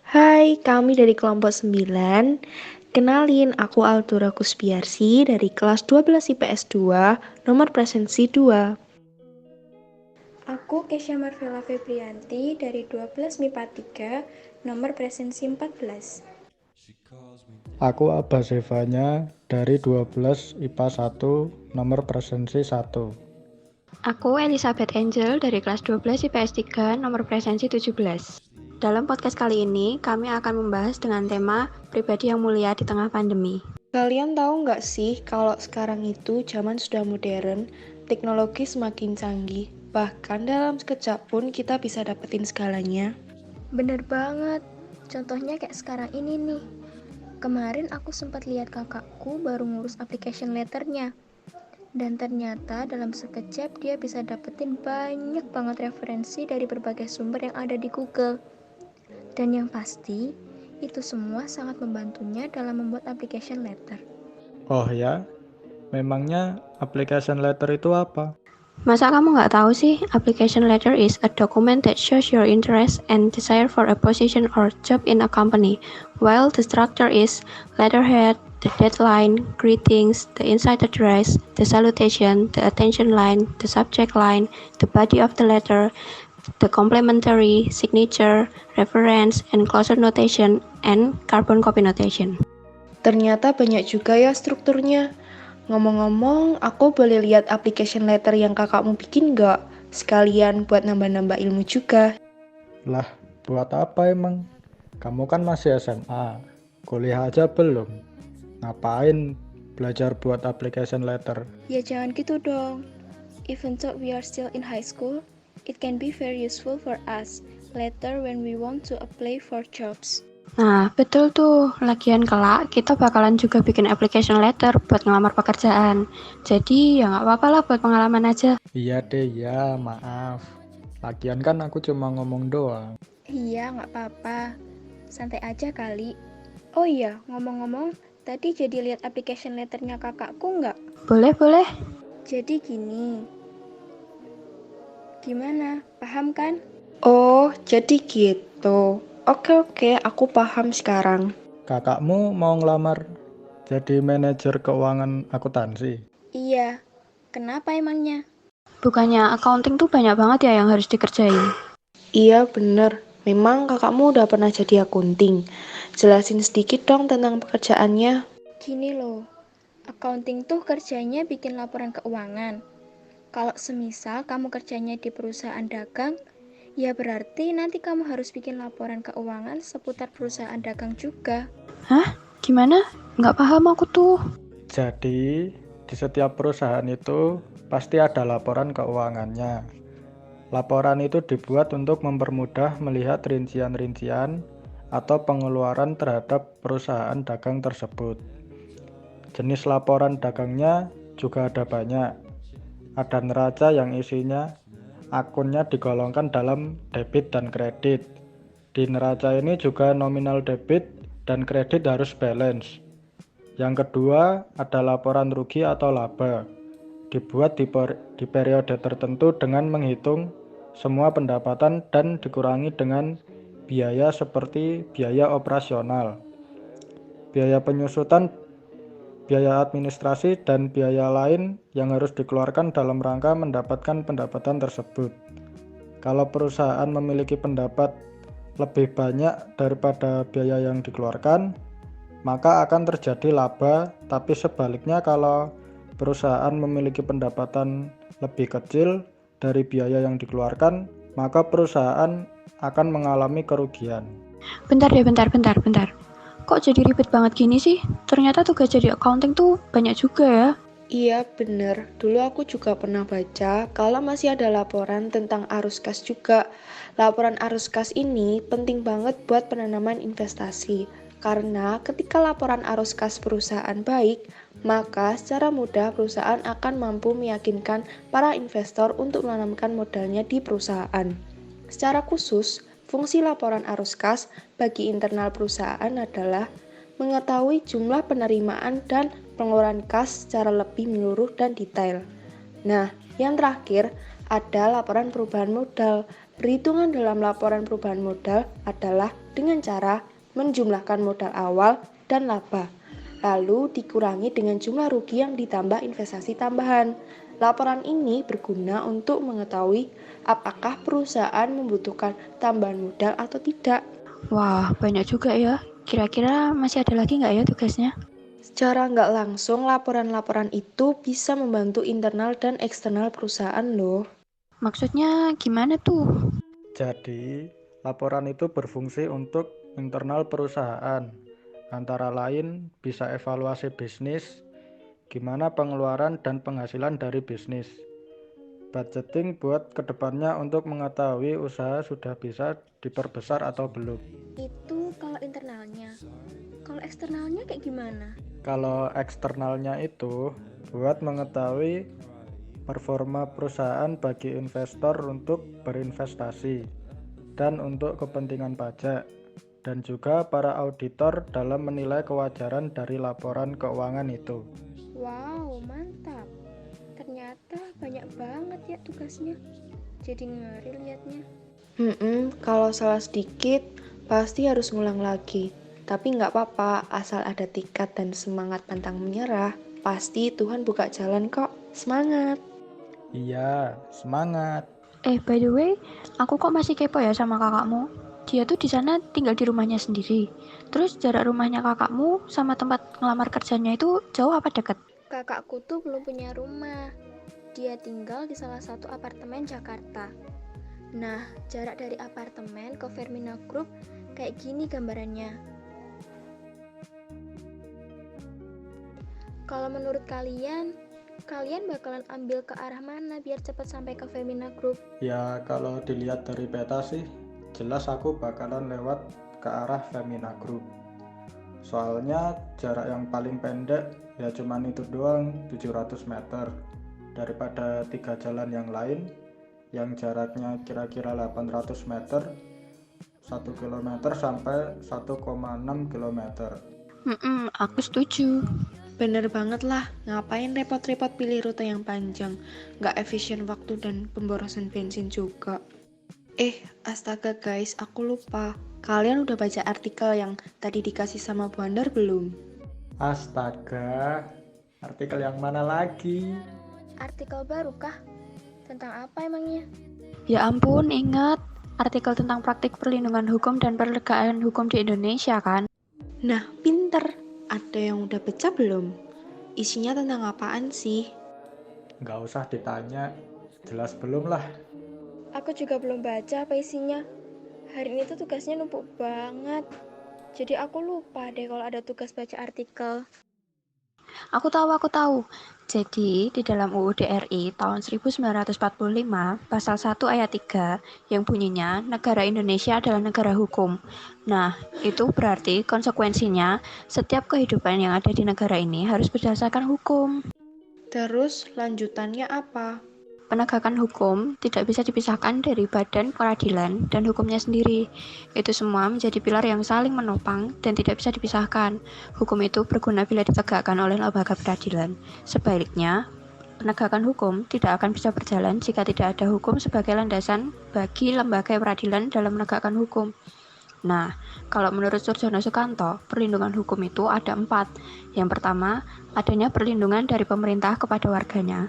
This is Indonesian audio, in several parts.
Hai, kami dari kelompok 9. Kenalin, aku Altura Kuspiarsi dari kelas 12 IPS 2, nomor presensi 2. Aku Kesha Marvela Febrianti dari 12 MIPA 3, nomor presensi 14. Aku Abbas Evanya dari 12 IPA 1, nomor presensi 1. Aku Elizabeth Angel dari kelas 12 IPS 3, nomor presensi 17. Dalam podcast kali ini, kami akan membahas dengan tema pribadi yang mulia di tengah pandemi. Kalian tahu nggak sih kalau sekarang itu zaman sudah modern, teknologi semakin canggih, bahkan dalam sekejap pun kita bisa dapetin segalanya. Bener banget, contohnya kayak sekarang ini nih. Kemarin aku sempat lihat kakakku baru ngurus application letternya. Dan ternyata dalam sekejap dia bisa dapetin banyak banget referensi dari berbagai sumber yang ada di Google. Dan yang pasti, itu semua sangat membantunya dalam membuat application letter. Oh ya, memangnya application letter itu apa? Masa kamu nggak tahu sih? Application letter is a document that shows your interest and desire for a position or job in a company, while the structure is letterhead, the deadline, greetings, the inside address, the salutation, the attention line, the subject line, the body of the letter, the complementary, signature, reference, and closure notation, and carbon copy notation. Ternyata banyak juga ya strukturnya. Ngomong-ngomong, aku boleh lihat application letter yang kakakmu bikin nggak? Sekalian buat nambah-nambah ilmu juga. Lah, buat apa emang? Kamu kan masih SMA, kuliah aja belum. Ngapain belajar buat application letter? Ya jangan gitu dong. Even though we are still in high school, it can be very useful for us later when we want to apply for jobs. Nah, betul tuh. Lagian kelak, kita bakalan juga bikin application letter buat ngelamar pekerjaan. Jadi, ya nggak apa-apa lah buat pengalaman aja. Iya deh, ya maaf. Lagian kan aku cuma ngomong doang. Iya, nggak apa-apa. Santai aja kali. Oh iya, ngomong-ngomong, tadi jadi lihat application letternya kakakku nggak? Boleh. Jadi gini. Gimana? Paham kan? Oh, jadi gitu. Oke, aku paham sekarang. Kakakmu mau ngelamar jadi manajer keuangan akuntansi? Iya. Kenapa emangnya? Bukannya accounting tuh banyak banget ya yang harus dikerjain. Iya, bener. Memang kakakmu udah pernah jadi akunting. Jelasin sedikit dong tentang pekerjaannya. Gini loh. Accounting tuh kerjanya bikin laporan keuangan. Kalau semisal kamu kerjanya di perusahaan dagang, ya berarti nanti kamu harus bikin laporan keuangan seputar perusahaan dagang juga. Hah? Gimana? Nggak paham aku tuh. Jadi, di setiap perusahaan itu pasti ada laporan keuangannya. Laporan itu dibuat untuk mempermudah melihat rincian-rincian atau pengeluaran terhadap perusahaan dagang tersebut. Jenis laporan dagangnya juga ada banyak. Ada neraca yang isinya akunnya digolongkan dalam debit dan kredit. Di neraca ini juga nominal debit dan kredit harus balance. Yang kedua, ada laporan rugi atau laba. Dibuat di periode tertentu dengan menghitung semua pendapatan dan dikurangi dengan biaya seperti biaya operasional, biaya penyusutan, biaya administrasi, dan biaya lain yang harus dikeluarkan dalam rangka mendapatkan pendapatan tersebut. Kalau perusahaan memiliki pendapat lebih banyak daripada biaya yang dikeluarkan, maka akan terjadi laba, tapi sebaliknya kalau perusahaan memiliki pendapatan lebih kecil dari biaya yang dikeluarkan, maka perusahaan akan mengalami kerugian. Bentar. Kok jadi ribet banget gini sih? Ternyata tugas jadi accounting tuh banyak juga ya. Iya, bener. Dulu aku juga pernah baca kalau masih ada laporan tentang arus kas juga. Laporan arus kas ini penting banget buat penanaman investasi. Karena ketika laporan arus kas perusahaan baik, maka secara mudah perusahaan akan mampu meyakinkan para investor untuk menanamkan modalnya di perusahaan. Secara khusus, fungsi laporan arus kas bagi internal perusahaan adalah mengetahui jumlah penerimaan dan pengeluaran kas secara lebih menyeluruh dan detail. Nah, yang terakhir ada laporan perubahan modal. Perhitungan dalam laporan perubahan modal adalah dengan cara menjumlahkan modal awal dan laba, lalu dikurangi dengan jumlah rugi yang ditambah investasi tambahan. Laporan ini berguna untuk mengetahui apakah perusahaan membutuhkan tambahan modal atau tidak. Wah, banyak juga ya. Kira-kira masih ada lagi nggak ya tugasnya? Secara nggak langsung, laporan-laporan itu bisa membantu internal dan eksternal perusahaan loh. Maksudnya gimana tuh? Jadi, laporan itu berfungsi untuk internal perusahaan. Antara lain bisa evaluasi bisnis, gimana pengeluaran dan penghasilan dari bisnis. Budgeting buat kedepannya untuk mengetahui usaha sudah bisa diperbesar atau belum. Itu kalau internalnya. Kalau eksternalnya kayak gimana? Kalau eksternalnya itu buat mengetahui performa perusahaan bagi investor untuk berinvestasi dan untuk kepentingan pajak, dan juga para auditor dalam menilai kewajaran dari laporan keuangan itu. Wow, mantap. Ternyata banyak banget ya tugasnya. Jadi ngeri liatnya. Kalau salah sedikit, pasti harus ngulang lagi. Tapi nggak apa-apa, asal ada tekad dan semangat pantang menyerah, pasti Tuhan buka jalan kok. Semangat! Iya, semangat. By the way, aku kok masih kepo ya sama kakakmu. Dia tuh di sana tinggal di rumahnya sendiri. Terus jarak rumahnya kakakmu sama tempat ngelamar kerjanya itu jauh apa deket? Kakakku tuh belum punya rumah. Dia tinggal di salah satu apartemen Jakarta. Nah, jarak dari apartemen ke Fermina Group kayak gini gambarannya. Kalau menurut kalian bakalan ambil ke arah mana biar cepat sampai ke Fermina Group? Ya, kalau dilihat dari peta sih, jelas aku bakalan lewat ke arah Femina Group. Soalnya jarak yang paling pendek ya cuman itu doang, 700 meter. Daripada 3 jalan yang lain yang jaraknya kira-kira 800 meter, 1 km sampai 1,6 km. Aku setuju. Bener banget lah, ngapain repot-repot pilih rute yang panjang, nggak efisien waktu dan pemborosan bensin juga. Astaga guys, aku lupa. Kalian udah baca artikel yang tadi dikasih sama Bu Andar belum? Astaga, artikel yang mana lagi? Artikel baru kah? Tentang apa emangnya? Ya ampun, ingat artikel tentang praktik perlindungan hukum dan penegakan hukum di Indonesia kan? Nah, pinter. Ada yang udah baca belum? Isinya tentang apaan sih? Nggak usah ditanya, jelas belum lah. Aku juga belum baca apa isinya. Hari ini tuh tugasnya numpuk banget. Jadi aku lupa deh kalau ada tugas baca artikel. Aku tahu. Jadi, di dalam UU DRI tahun 1945, pasal 1 ayat 3, yang bunyinya, negara Indonesia adalah negara hukum. Nah, itu berarti konsekuensinya, setiap kehidupan yang ada di negara ini harus berdasarkan hukum. Terus, lanjutannya apa? Penegakan hukum tidak bisa dipisahkan dari badan peradilan dan hukumnya sendiri. Itu semua menjadi pilar yang saling menopang dan tidak bisa dipisahkan. Hukum itu berguna bila ditegakkan oleh lembaga peradilan. Sebaliknya, penegakan hukum tidak akan bisa berjalan jika tidak ada hukum sebagai landasan bagi lembaga peradilan dalam menegakkan hukum. Nah, kalau menurut Surjono Sukanto, perlindungan hukum itu ada 4. Yang pertama, adanya perlindungan dari pemerintah kepada warganya.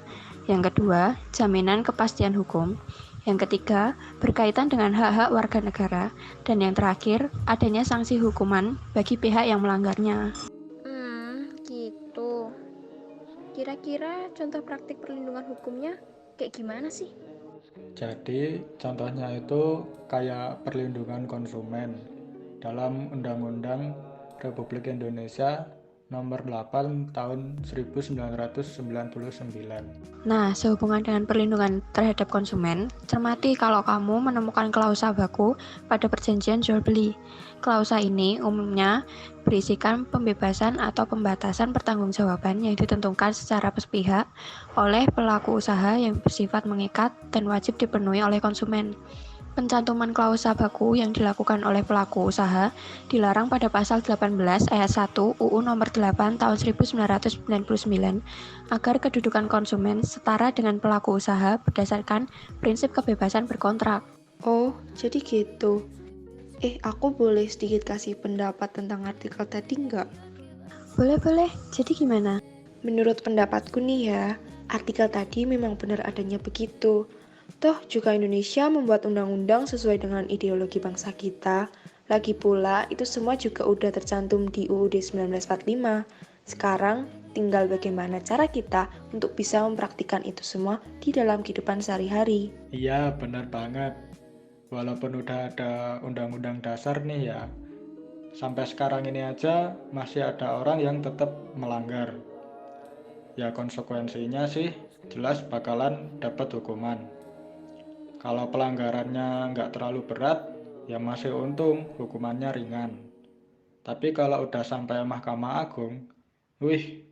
Yang kedua, jaminan kepastian hukum. Yang ketiga, berkaitan dengan hak-hak warga negara. Dan yang terakhir, adanya sanksi hukuman bagi pihak yang melanggarnya. Gitu. Kira-kira contoh praktik perlindungan hukumnya kayak gimana sih? Jadi contohnya itu kayak perlindungan konsumen dalam Undang-Undang Republik Indonesia Nomor 8 Tahun 1999. Nah, sehubungan dengan perlindungan terhadap konsumen, cermati kalau kamu menemukan klausa baku pada perjanjian jual beli. Klausa ini umumnya berisikan pembebasan atau pembatasan pertanggungjawaban yang ditentukan secara sepihak oleh pelaku usaha yang bersifat mengikat dan wajib dipenuhi oleh konsumen. Pencantuman klausa baku yang dilakukan oleh pelaku usaha dilarang pada pasal 18 ayat 1 UU Nomor 8 Tahun 1999 agar kedudukan konsumen setara dengan pelaku usaha berdasarkan prinsip kebebasan berkontrak. Oh, jadi gitu. Aku boleh sedikit kasih pendapat tentang artikel tadi nggak? Boleh, jadi gimana? Menurut pendapatku nih ya, artikel tadi memang benar adanya begitu. Toh juga Indonesia membuat undang-undang sesuai dengan ideologi bangsa kita. Lagi pula itu semua juga udah tercantum di UUD 1945. Sekarang tinggal bagaimana cara kita untuk bisa mempraktikkan itu semua di dalam kehidupan sehari-hari. Iya, benar banget. Walaupun udah ada undang-undang dasar nih ya, sampai sekarang ini aja masih ada orang yang tetap melanggar. Ya konsekuensinya sih jelas bakalan dapat hukuman. Kalau pelanggarannya nggak terlalu berat, ya masih untung hukumannya ringan. Tapi kalau udah sampai Mahkamah Agung,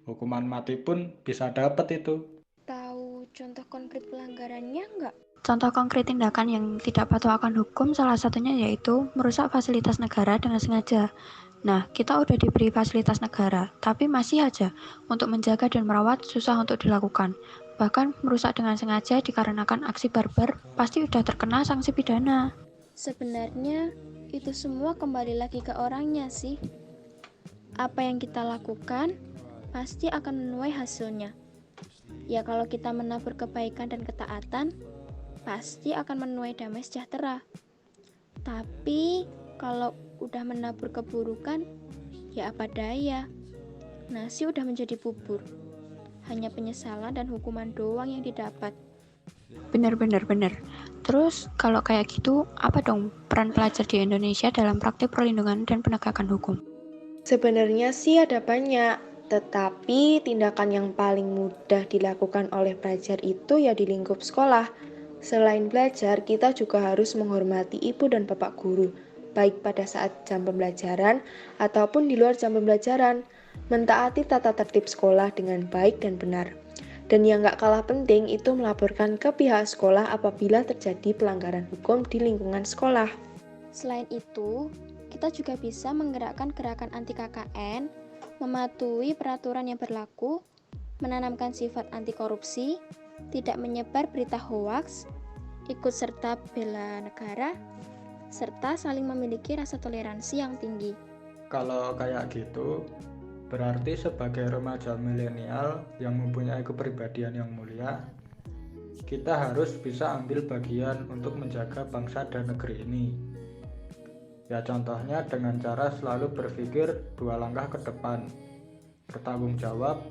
hukuman mati pun bisa dapat itu. Tahu contoh konkret pelanggarannya nggak? Contoh konkret tindakan yang tidak patuh akan hukum salah satunya yaitu merusak fasilitas negara dengan sengaja. Nah, kita udah diberi fasilitas negara, tapi masih aja untuk menjaga dan merawat susah untuk dilakukan. Bahkan merusak dengan sengaja dikarenakan aksi barbar pasti udah terkena sanksi pidana. Sebenarnya itu semua kembali lagi ke orangnya sih. Apa yang kita lakukan pasti akan menuai hasilnya. Ya kalau kita menabur kebaikan dan ketaatan, pasti akan menuai damai sejahtera. Tapi kalau udah menabur keburukan, ya apa daya. Nasi udah menjadi bubur. Hanya penyesalan dan hukuman doang yang didapat. Bener. Terus kalau kayak gitu, apa dong peran pelajar di Indonesia dalam praktik perlindungan dan penegakan hukum? Sebenarnya sih ada banyak, tetapi tindakan yang paling mudah dilakukan oleh pelajar itu ya di lingkup sekolah. Selain belajar, kita juga harus menghormati ibu dan bapak guru, baik pada saat jam pembelajaran ataupun di luar jam pembelajaran. Mentaati tata tertib sekolah dengan baik dan benar. Dan yang gak kalah penting itu melaporkan ke pihak sekolah apabila terjadi pelanggaran hukum di lingkungan sekolah. Selain itu, kita juga bisa menggerakkan gerakan anti KKN, mematuhi peraturan yang berlaku, menanamkan sifat anti korupsi, tidak menyebar berita hoaks, ikut serta bela negara, serta saling memiliki rasa toleransi yang tinggi. Kalau kayak gitu, berarti sebagai remaja milenial yang mempunyai kepribadian yang mulia, kita harus bisa ambil bagian untuk menjaga bangsa dan negeri ini. Ya contohnya dengan cara selalu berpikir 2 langkah ke depan, bertanggung jawab,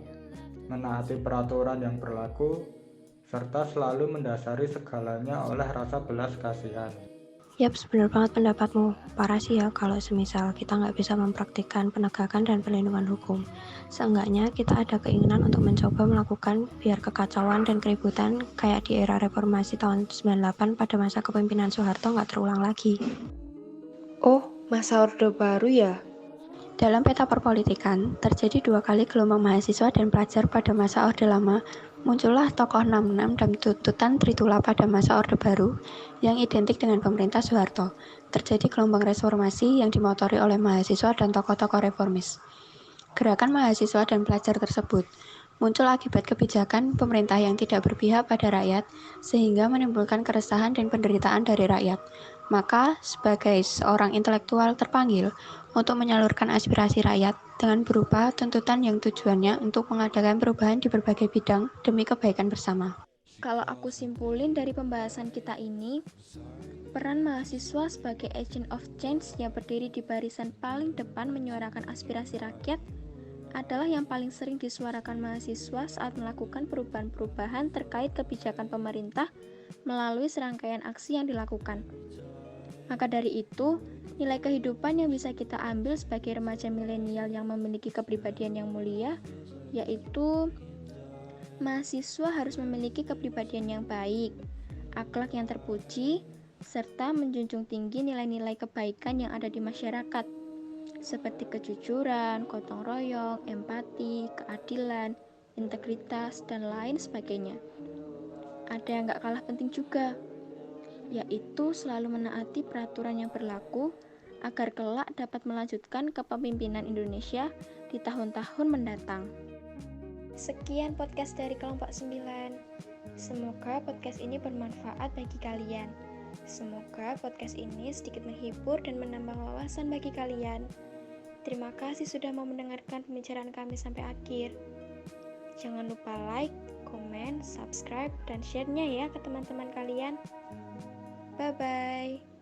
menaati peraturan yang berlaku, serta selalu mendasari segalanya oleh rasa belas kasihan. Yaps, bener banget pendapatmu. Parah sih ya kalau semisal kita nggak bisa mempraktikkan penegakan dan perlindungan hukum. Seenggaknya kita ada keinginan untuk mencoba melakukan biar kekacauan dan keributan kayak di era reformasi tahun 98 pada masa kepemimpinan Soeharto nggak terulang lagi. Oh, masa Orde Baru ya? Dalam peta perpolitikan, terjadi 2 kali gelombang mahasiswa dan pelajar pada masa Orde Lama. Muncullah tokoh 66 dan tuntutan Tritula pada masa Orde Baru yang identik dengan pemerintah Soeharto. Terjadi gelombang reformasi yang dimotori oleh mahasiswa dan tokoh-tokoh reformis. Gerakan mahasiswa dan pelajar tersebut muncul akibat kebijakan pemerintah yang tidak berpihak pada rakyat sehingga menimbulkan keresahan dan penderitaan dari rakyat. Maka, sebagai seorang intelektual terpanggil untuk menyalurkan aspirasi rakyat dengan berupa tuntutan yang tujuannya untuk mengadakan perubahan di berbagai bidang demi kebaikan bersama. Kalau aku simpulin dari pembahasan kita ini, peran mahasiswa sebagai agent of change yang berdiri di barisan paling depan menyuarakan aspirasi rakyat adalah yang paling sering disuarakan mahasiswa saat melakukan perubahan-perubahan terkait kebijakan pemerintah melalui serangkaian aksi yang dilakukan. Maka dari itu, nilai kehidupan yang bisa kita ambil sebagai remaja milenial yang memiliki kepribadian yang mulia, yaitu mahasiswa harus memiliki kepribadian yang baik, akhlak yang terpuji, serta menjunjung tinggi nilai-nilai kebaikan yang ada di masyarakat, seperti kejujuran, gotong royong, empati, keadilan, integritas, dan lain sebagainya. Ada yang gak kalah penting juga, yaitu selalu menaati peraturan yang berlaku agar kelak dapat melanjutkan kepemimpinan Indonesia di tahun-tahun mendatang. Sekian podcast dari kelompok 9. Semoga podcast ini bermanfaat bagi kalian. Semoga podcast ini sedikit menghibur dan menambah wawasan bagi kalian. Terima kasih sudah mau mendengarkan pembicaraan kami sampai akhir. Jangan lupa like, komen, subscribe, dan share-nya ya ke teman-teman kalian. Bye-bye.